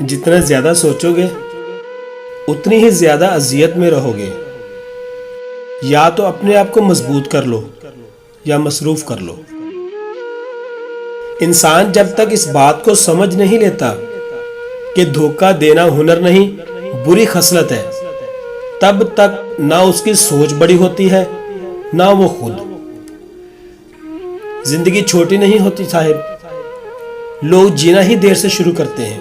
جتنا زیادہ سوچو گے اتنی ہی زیادہ اذیت میں رہو گے۔ یا تو اپنے آپ کو مضبوط کر لو یا مصروف کر لو۔ انسان جب تک اس بات کو سمجھ نہیں لیتا کہ دھوکہ دینا ہنر نہیں بری خصلت ہے، تب تک نہ اس کی سوچ بڑی ہوتی ہے نہ وہ خود۔ زندگی چھوٹی نہیں ہوتی صاحب، لوگ جینا ہی دیر سے شروع کرتے ہیں۔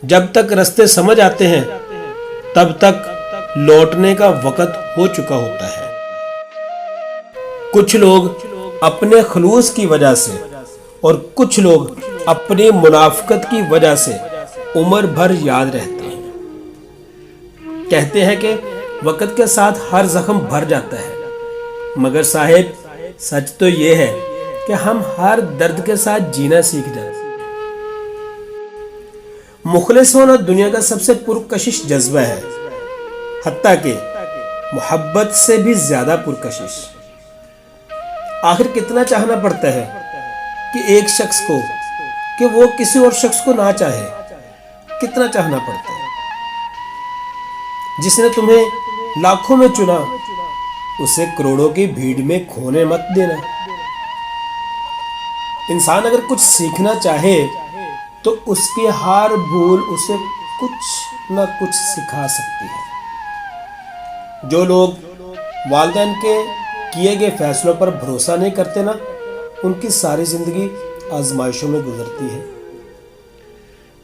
جب تک رستے سمجھ آتے ہیں تب تک لوٹنے کا وقت ہو چکا ہوتا ہے۔ کچھ لوگ اپنے خلوص کی وجہ سے اور کچھ لوگ اپنی منافقت کی وجہ سے عمر بھر یاد رہتے ہیں۔ کہتے ہیں کہ وقت کے ساتھ ہر زخم بھر جاتا ہے، مگر صاحب سچ تو یہ ہے کہ ہم ہر درد کے ساتھ جینا سیکھ جاتے ہیں۔ مخلص ہونا دنیا کا سب سے پرکشش جذبہ ہے، حتیٰ کہ محبت سے بھی زیادہ پرکشش۔ آخر کتنا چاہنا پڑتا ہے کہ ایک شخص کو کہ وہ کسی اور شخص کو نہ چاہے؟ کتنا چاہنا پڑتا ہے؟ جس نے تمہیں لاکھوں میں چنا اسے کروڑوں کی بھیڑ میں کھونے مت دینا۔ انسان اگر کچھ سیکھنا چاہے تو اس کی ہر بھول اسے کچھ نہ کچھ سکھا سکتی ہے۔ جو لوگ والدین کے کیے گئے فیصلوں پر بھروسہ نہیں کرتے نا، ان کی ساری زندگی آزمائشوں میں گزرتی ہے۔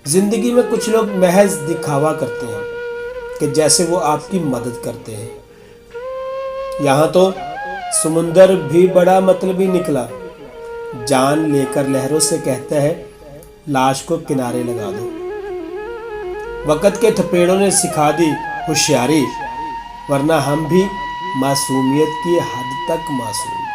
زندگی میں کچھ لوگ محض دکھاوا کرتے ہیں کہ جیسے وہ آپ کی مدد کرتے ہیں۔ یہاں تو سمندر بھی بڑا مطلبی نکلا، جان لے کر لہروں سے کہتا ہے لاش کو کنارے لگا دو۔ وقت کے تھپیڑوں نے سکھا دی ہوشیاری، ورنہ ہم بھی معصومیت کی حد تک معصوم۔